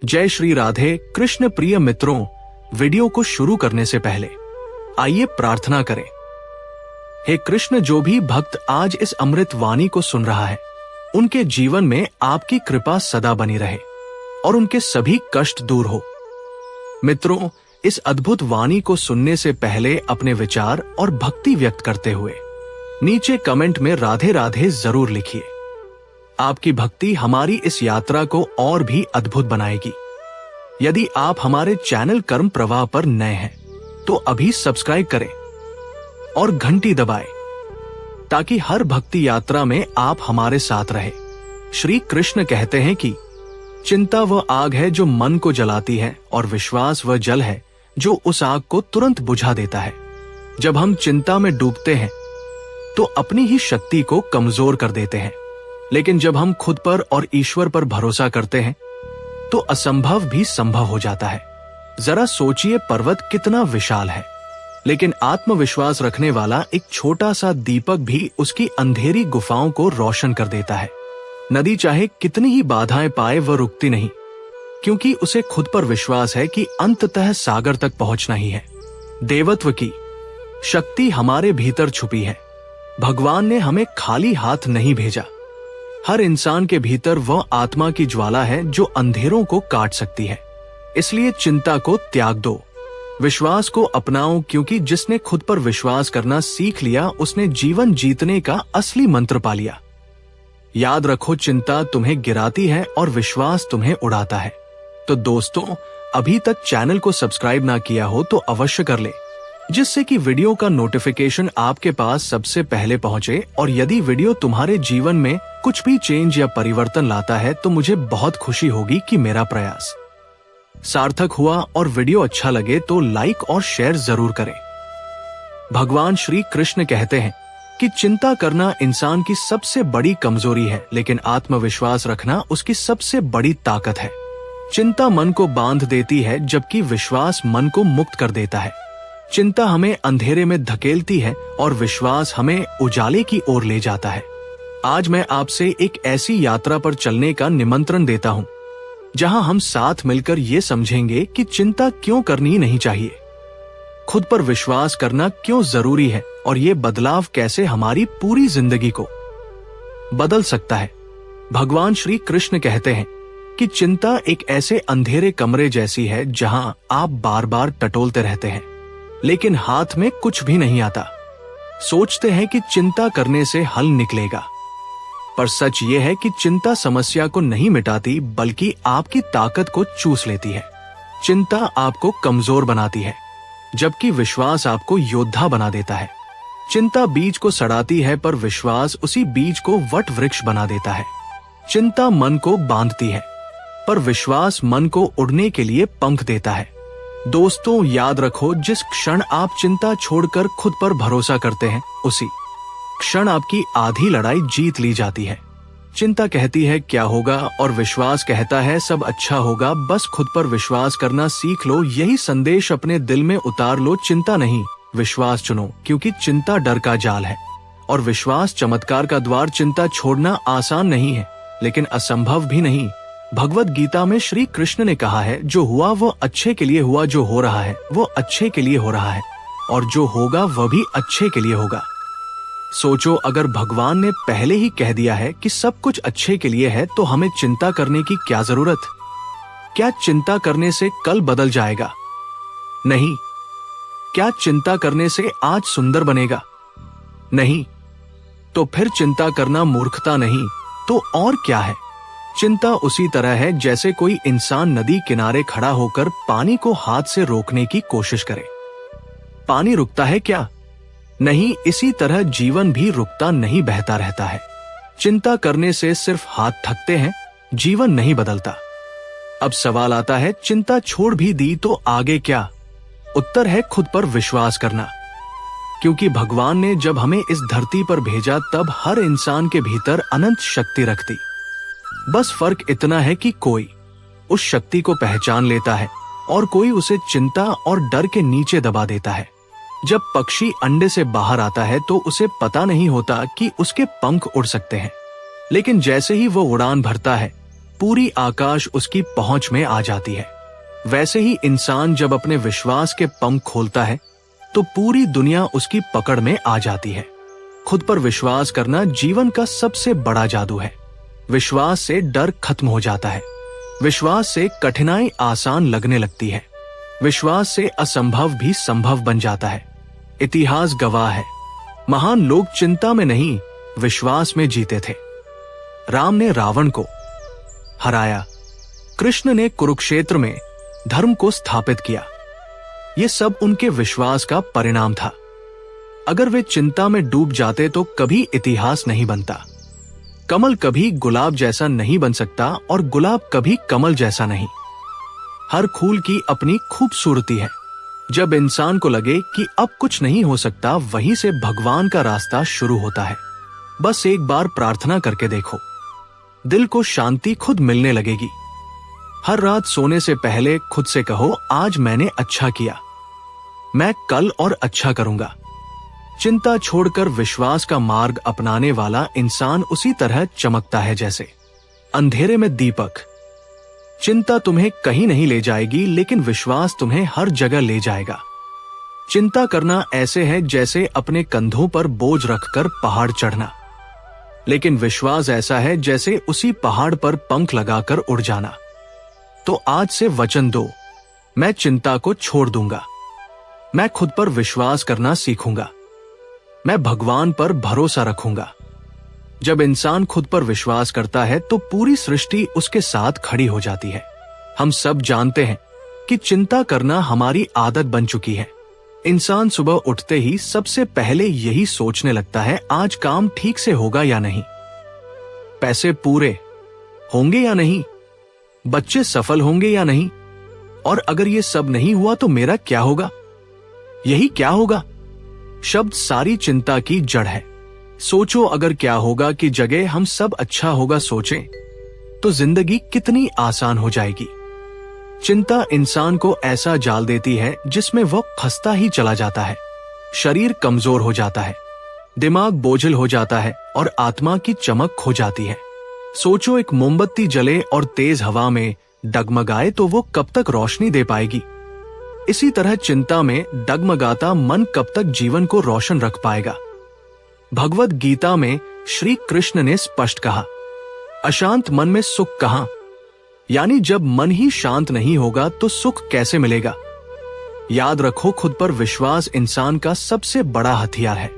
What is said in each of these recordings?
जय श्री राधे कृष्ण। प्रिय मित्रों, वीडियो को शुरू करने से पहले आइए प्रार्थना करें। हे कृष्ण, जो भी भक्त आज इस अमृत वाणी को सुन रहा है, उनके जीवन में आपकी कृपा सदा बनी रहे और उनके सभी कष्ट दूर हो। मित्रों, इस अद्भुत वाणी को सुनने से पहले अपने विचार और भक्ति व्यक्त करते हुए नीचे कमेंट में राधे राधे जरूर लिखिए। आपकी भक्ति हमारी इस यात्रा को और भी अद्भुत बनाएगी। यदि आप हमारे चैनल कर्म प्रवाह पर नए हैं तो अभी सब्सक्राइब करें और घंटी दबाएं ताकि हर भक्ति यात्रा में आप हमारे साथ रहे। श्री कृष्ण कहते हैं कि चिंता वह आग है जो मन को जलाती है और विश्वास वह जल है जो उस आग को तुरंत बुझा देता है। जब हम चिंता में डूबते हैं तो अपनी ही शक्ति को कमजोर कर देते हैं, लेकिन जब हम खुद पर और ईश्वर पर भरोसा करते हैं तो असंभव भी संभव हो जाता है। जरा सोचिए, पर्वत कितना विशाल है, लेकिन आत्मविश्वास रखने वाला एक छोटा सा दीपक भी उसकी अंधेरी गुफाओं को रोशन कर देता है। नदी चाहे कितनी ही बाधाएं पाए वह रुकती नहीं, क्योंकि उसे खुद पर विश्वास है कि अंततः सागर तक पहुंचना ही है। देवत्व की शक्ति हमारे भीतर छुपी है। भगवान ने हमें खाली हाथ नहीं भेजा। हर इंसान के भीतर वह आत्मा की ज्वाला है जो अंधेरों को काट सकती है। इसलिए चिंता को त्याग दो, विश्वास को अपनाओ, क्योंकि जिसने खुद पर विश्वास करना सीख लिया उसने जीवन जीतने का असली मंत्र पा लिया। याद रखो, चिंता तुम्हें गिराती है और विश्वास तुम्हें उड़ाता है। तो दोस्तों, अभी तक चैनल को सब्सक्राइब ना किया हो तो अवश्य कर ले, जिससे कि वीडियो का नोटिफिकेशन आपके पास सबसे पहले पहुंचे। और यदि वीडियो तुम्हारे जीवन में कुछ भी चेंज या परिवर्तन लाता है तो मुझे बहुत खुशी होगी कि मेरा प्रयास सार्थक हुआ। और वीडियो अच्छा लगे तो लाइक और शेयर जरूर करें। भगवान श्री कृष्ण कहते हैं कि चिंता करना इंसान की सबसे बड़ी कमजोरी है, लेकिन आत्मविश्वास रखना उसकी सबसे बड़ी ताकत है। चिंता मन को बांध देती है, जबकि विश्वास मन को मुक्त कर देता है। चिंता हमें अंधेरे में धकेलती है और विश्वास हमें उजाले की ओर ले जाता है। आज मैं आपसे एक ऐसी यात्रा पर चलने का निमंत्रण देता हूँ, जहां हम साथ मिलकर ये समझेंगे कि चिंता क्यों करनी नहीं चाहिए, खुद पर विश्वास करना क्यों जरूरी है और ये बदलाव कैसे हमारी पूरी जिंदगी को बदल सकता है। भगवान श्री कृष्ण कहते हैं कि चिंता एक ऐसे अंधेरे कमरे जैसी है जहां आप बार बार टटोलते रहते हैं, लेकिन हाथ में कुछ भी नहीं आता। सोचते हैं कि चिंता करने से हल निकलेगा, पर सच ये है कि चिंता समस्या को नहीं मिटाती, बल्कि आपकी ताकत को चूस लेती है। चिंता आपको कमजोर बनाती है, जबकि विश्वास आपको योद्धा बना देता है। चिंता बीज को सड़ाती है, पर विश्वास उसी बीज को वट वृक्ष बना देता है। चिंता मन को बांधती है, पर विश्वास मन को उड़ने के लिए पंख देता है। दोस्तों, याद रखो, जिस क्षण आप चिंता छोड़कर खुद पर भरोसा करते हैं, उसी क्षण आपकी आधी लड़ाई जीत ली जाती है। चिंता कहती है क्या होगा, और विश्वास कहता है सब अच्छा होगा। बस खुद पर विश्वास करना सीख लो। यही संदेश अपने दिल में उतार लो। चिंता नहीं, विश्वास चुनो, क्योंकि चिंता डर का जाल है और विश्वास चमत्कार का द्वार। चिंता छोड़ना आसान नहीं है, लेकिन असंभव भी नहीं। भगवत गीता में श्री कृष्ण ने कहा है, जो हुआ वो अच्छे के लिए हुआ, जो हो रहा है वो अच्छे के लिए हो रहा है, और जो होगा वह भी अच्छे के लिए होगा। सोचो, अगर भगवान ने पहले ही कह दिया है कि सब कुछ अच्छे के लिए है, तो हमें चिंता करने की क्या जरूरत? क्या चिंता करने से कल बदल जाएगा? नहीं। क्या चिंता करने से आज सुंदर बनेगा? नहीं। तो फिर चिंता करना मूर्खता नहीं तो और क्या है? चिंता उसी तरह है जैसे कोई इंसान नदी किनारे खड़ा होकर पानी को हाथ से रोकने की कोशिश करे। पानी रुकता है क्या? नहीं। इसी तरह जीवन भी रुकता नहीं, बहता रहता है। चिंता करने से सिर्फ हाथ थकते हैं, जीवन नहीं बदलता। अब सवाल आता है, चिंता छोड़ भी दी तो आगे क्या? उत्तर है खुद पर विश्वास करना, क्योंकि भगवान ने जब हमें इस धरती पर भेजा तब हर इंसान के भीतर अनंत शक्ति रखती। बस फर्क इतना है कि कोई उस शक्ति को पहचान लेता है और कोई उसे चिंता और डर के नीचे दबा देता है। जब पक्षी अंडे से बाहर आता है तो उसे पता नहीं होता कि उसके पंख उड़ सकते हैं, लेकिन जैसे ही वो उड़ान भरता है पूरी आकाश उसकी पहुंच में आ जाती है। वैसे ही इंसान जब अपने विश्वास के पंख खोलता है तो पूरी दुनिया उसकी पकड़ में आ जाती है। खुद पर विश्वास करना जीवन का सबसे बड़ा जादू है। विश्वास से डर खत्म हो जाता है। विश्वास से कठिनाई आसान लगने लगती है। विश्वास से असंभव भी संभव बन जाता है। इतिहास गवाह है, महान लोग चिंता में नहीं, विश्वास में जीते थे। राम ने रावण को हराया, कृष्ण ने कुरुक्षेत्र में धर्म को स्थापित किया। ये सब उनके विश्वास का परिणाम था। अगर वे चिंता में डूब जाते तो कभी इतिहास नहीं बनता। कमल कभी गुलाब जैसा नहीं बन सकता और गुलाब कभी कमल जैसा नहीं। हर फूल की अपनी खूबसूरती है। जब इंसान को लगे कि अब कुछ नहीं हो सकता, वहीं से भगवान का रास्ता शुरू होता है। बस एक बार प्रार्थना करके देखो, दिल को शांति खुद मिलने लगेगी। हर रात सोने से पहले खुद से कहो, आज मैंने अच्छा किया, मैं कल और अच्छा करूंगा। चिंता छोड़कर विश्वास का मार्ग अपनाने वाला इंसान उसी तरह चमकता है जैसे अंधेरे में दीपक। चिंता तुम्हें कहीं नहीं ले जाएगी, लेकिन विश्वास तुम्हें हर जगह ले जाएगा। चिंता करना ऐसे है जैसे अपने कंधों पर बोझ रखकर पहाड़ चढ़ना, लेकिन विश्वास ऐसा है जैसे उसी पहाड़ पर पंख लगाकर उड़ जाना। तो आज से वचन दो, मैं चिंता को छोड़ दूंगा। मैं खुद पर विश्वास करना सीखूंगा। मैं भगवान पर भरोसा रखूंगा। जब इंसान खुद पर विश्वास करता है तो पूरी सृष्टि उसके साथ खड़ी हो जाती है। हम सब जानते हैं कि चिंता करना हमारी आदत बन चुकी है। इंसान सुबह उठते ही सबसे पहले यही सोचने लगता है, आज काम ठीक से होगा या नहीं, पैसे पूरे होंगे या नहीं, बच्चे सफल होंगे या नहीं, और अगर ये सब नहीं हुआ तो मेरा क्या होगा, यही क्या होगा। शब्द सारी चिंता की जड़ है। सोचो, अगर क्या होगा की जगह हम सब अच्छा होगा सोचें तो जिंदगी कितनी आसान हो जाएगी। चिंता इंसान को ऐसा जाल देती है जिसमें वह फंसता ही चला जाता है। शरीर कमजोर हो जाता है, दिमाग बोझिल हो जाता है और आत्मा की चमक खो जाती है। सोचो, एक मोमबत्ती जले और तेज हवा में डगमगाए तो वो कब तक रोशनी दे पाएगी। इसी तरह चिंता में डगमगाता मन कब तक जीवन को रोशन रख पाएगा। भगवद गीता में श्री कृष्ण ने स्पष्ट कहा, अशांत मन में सुख कहां, यानी जब मन ही शांत नहीं होगा तो सुख कैसे मिलेगा। याद रखो, खुद पर विश्वास इंसान का सबसे बड़ा हथियार है।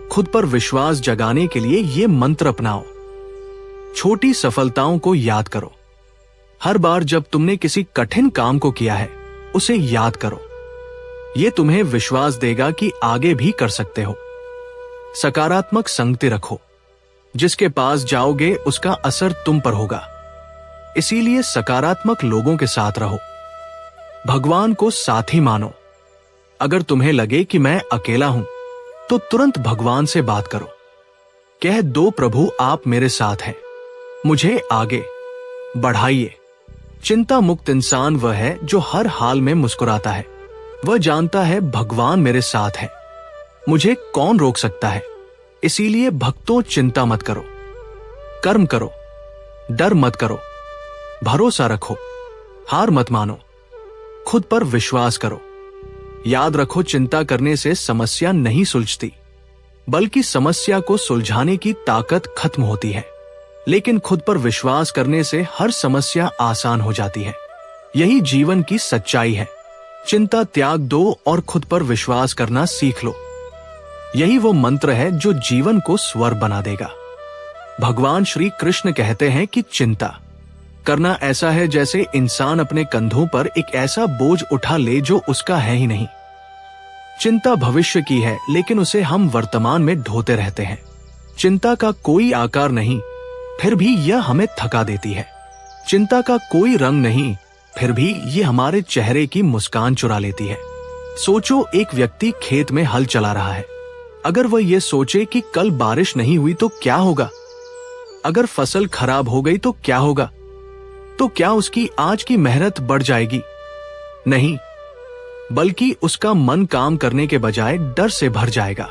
खुद पर विश्वास जगाने के लिए ये मंत्र अपनाओ। छोटी सफलताओं को याद करो। हर बार जब तुमने किसी कठिन काम को किया है, उसे याद करो। यह तुम्हें विश्वास देगा कि आगे भी कर सकते हो। सकारात्मक संगति रखो। जिसके पास जाओगे उसका असर तुम पर होगा, इसीलिए सकारात्मक लोगों के साथ रहो। भगवान को साथी मानो। अगर तुम्हें लगे कि मैं अकेला हूं तो तुरंत भगवान से बात करो। कह दो, प्रभु आप मेरे साथ हैं, मुझे आगे बढ़ाइए। चिंता मुक्त इंसान वह है जो हर हाल में मुस्कुराता है। वह जानता है भगवान मेरे साथ है, मुझे कौन रोक सकता है। इसीलिए भक्तों, चिंता मत करो, कर्म करो, डर मत करो, भरोसा रखो, हार मत मानो, खुद पर विश्वास करो। याद रखो, चिंता करने से समस्या नहीं सुलझती, बल्कि समस्या को सुलझाने की ताकत खत्म होती है। लेकिन खुद पर विश्वास करने से हर समस्या आसान हो जाती है। यही जीवन की सच्चाई है। चिंता त्याग दो और खुद पर विश्वास करना सीख लो। यही वो मंत्र है जो जीवन को स्वर बना देगा। भगवान श्री कृष्ण कहते हैं कि चिंता करना ऐसा है जैसे इंसान अपने कंधों पर एक ऐसा बोझ उठा ले जो उसका है ही नहीं। चिंता भविष्य की है, लेकिन उसे हम वर्तमान में ढोते रहते हैं। चिंता का कोई आकार नहीं, फिर भी यह हमें थका देती है। चिंता का कोई रंग नहीं, फिर भी ये हमारे चेहरे की मुस्कान चुरा लेती है। सोचो, एक व्यक्ति खेत में हल चला रहा है। अगर वह ये सोचे कि कल बारिश नहीं हुई तो क्या होगा, अगर फसल खराब हो गई तो क्या होगा, तो क्या उसकी आज की मेहनत बढ़ जाएगी? नहीं, बल्कि उसका मन काम करने के बजाय डर से भर जाएगा।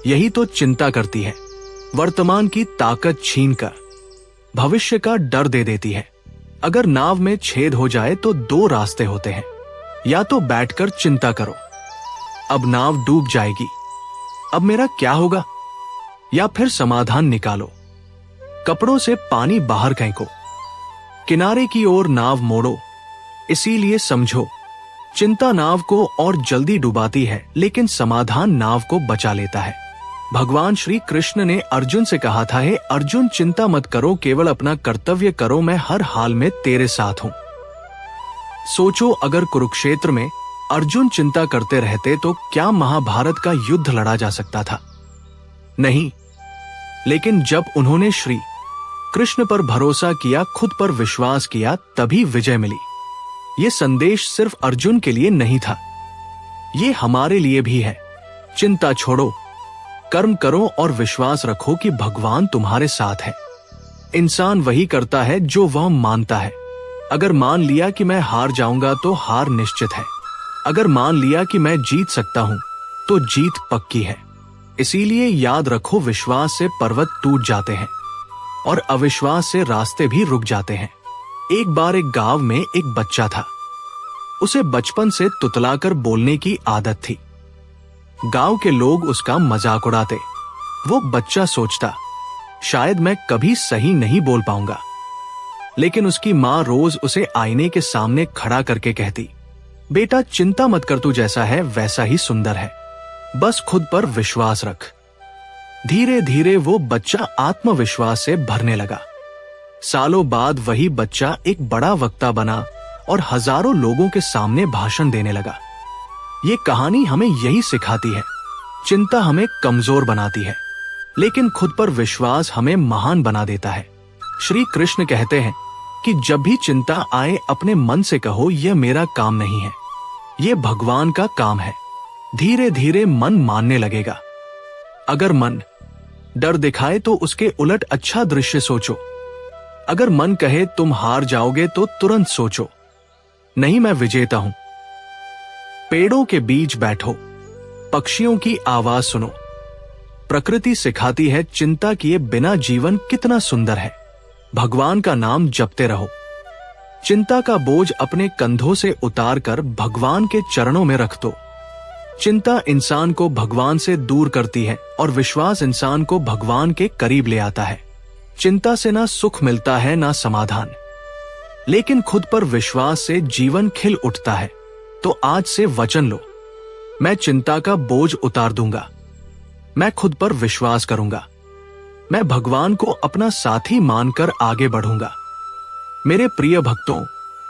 यही तो चिंता करती है, वर्तमान की ताकत छीनकर भविष्य का डर दे देती है। अगर नाव में छेद हो जाए तो दो रास्ते होते हैं, या तो बैठकर चिंता करो, अब नाव डूब जाएगी, अब मेरा क्या होगा, या फिर समाधान निकालो, कपड़ों से पानी बाहर फेंको, किनारे की ओर नाव मोड़ो। इसीलिए समझो, चिंता नाव को और जल्दी डुबाती है, लेकिन समाधान नाव को बचा लेता है। भगवान श्री कृष्ण ने अर्जुन से कहा था, हे अर्जुन, चिंता मत करो, केवल अपना कर्तव्य करो, मैं हर हाल में तेरे साथ हूं। सोचो, अगर कुरुक्षेत्र में अर्जुन चिंता करते रहते तो क्या महाभारत का युद्ध लड़ा जा सकता था? नहीं। लेकिन जब उन्होंने श्री कृष्ण पर भरोसा किया, खुद पर विश्वास किया, तभी विजय मिली। ये संदेश सिर्फ अर्जुन के लिए नहीं था, ये हमारे लिए भी है। चिंता छोड़ो, कर्म करो और विश्वास रखो कि भगवान तुम्हारे साथ है। इंसान वही करता है जो वह मानता है। अगर मान लिया कि मैं हार जाऊंगा तो हार निश्चित है, अगर मान लिया कि मैं जीत सकता हूं तो जीत पक्की है। इसीलिए याद रखो, विश्वास से पर्वत टूट जाते हैं और अविश्वास से रास्ते भी रुक जाते हैं। एक बार एक गांव में एक बच्चा था। उसे बचपन से तुतलाकर बोलने की आदत थी। गांव के लोग उसका मजाक उड़ाते। वो बच्चा सोचता, शायद मैं कभी सही नहीं बोल पाऊंगा। लेकिन उसकी माँ रोज उसे आईने के सामने खड़ा करके कहती, बेटा चिंता मत कर, तू जैसा है वैसा ही सुंदर है, बस खुद पर विश्वास रख। धीरे धीरे वो बच्चा आत्मविश्वास से भरने लगा। सालों बाद वही बच्चा एक बड़ा वक्ता बना और हजारों लोगों के सामने भाषण देने लगा। ये कहानी हमें यही सिखाती है, चिंता हमें कमजोर बनाती है, लेकिन खुद पर विश्वास हमें महान बना देता है। श्री कृष्ण कहते हैं कि जब भी चिंता आए, अपने मन से कहो, यह मेरा काम नहीं है, यह भगवान का काम है। धीरे धीरे मन मानने लगेगा। अगर मन डर दिखाए तो उसके उलट अच्छा दृश्य सोचो। अगर मन कहे तुम हार जाओगे तो तुरंत सोचो, नहीं, मैं विजेता हूं। पेड़ों के बीच बैठो, पक्षियों की आवाज सुनो। प्रकृति सिखाती है चिंता किए बिना जीवन कितना सुंदर है। भगवान का नाम जपते रहो। चिंता का बोझ अपने कंधों से उतारकर भगवान के चरणों में रख दो। चिंता इंसान को भगवान से दूर करती है और विश्वास इंसान को भगवान के करीब ले आता है। चिंता से ना सुख मिलता है ना समाधान, लेकिन खुद पर विश्वास से जीवन खिल उठता है। तो आज से वचन लो, मैं चिंता का बोझ उतार दूंगा, मैं खुद पर विश्वास करूंगा, मैं भगवान को अपना साथी मानकर आगे बढ़ूंगा। मेरे प्रिय भक्तों,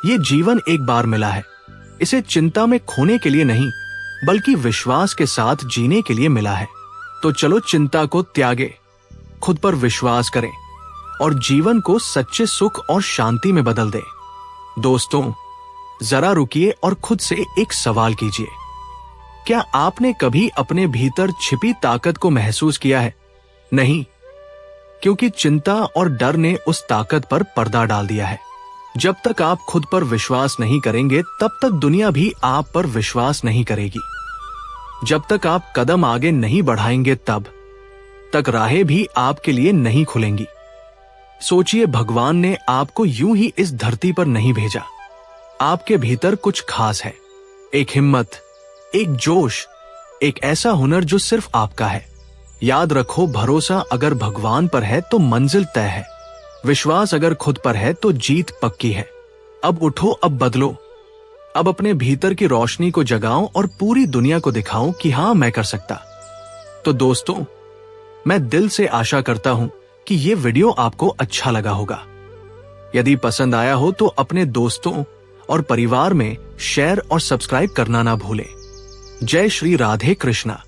ये जीवन एक बार मिला है, इसे चिंता में खोने के लिए नहीं, बल्कि विश्वास के साथ जीने के लिए मिला है। तो चलो चिंता को त्यागे, खुद पर विश्वास करें और जीवन को सच्चे सुख और शांति में बदल दें। दोस्तों, जरा रुकिए और खुद से एक सवाल कीजिए, क्या आपने कभी अपने भीतर छिपी ताकत को महसूस किया है? नहीं, क्योंकि चिंता और डर ने उस ताकत पर पर्दा डाल दिया है। जब तक आप खुद पर विश्वास नहीं करेंगे, तब तक दुनिया भी आप पर विश्वास नहीं करेगी। जब तक आप कदम आगे नहीं बढ़ाएंगे, तब तक राहें भी आपके लिए नहीं खुलेंगी। सोचिए, भगवान ने आपको यूं ही इस धरती पर नहीं भेजा। आपके भीतर कुछ खास है, एक हिम्मत, एक जोश, एक ऐसा हुनर जो सिर्फ आपका है। याद रखो, भरोसा अगर भगवान पर है तो मंजिल तय है, विश्वास अगर खुद पर है तो जीत पक्की है। अब उठो, अब बदलो, अब अपने भीतर की रोशनी को जगाओ और पूरी दुनिया को दिखाओ कि हाँ, मैं कर सकता। तो दोस्तों, मैं दिल से आशा करता हूं कि ये वीडियो आपको अच्छा लगा होगा। यदि पसंद आया हो तो अपने दोस्तों और परिवार में शेयर और सब्सक्राइब करना ना भूलें। जय श्री राधे कृष्णा।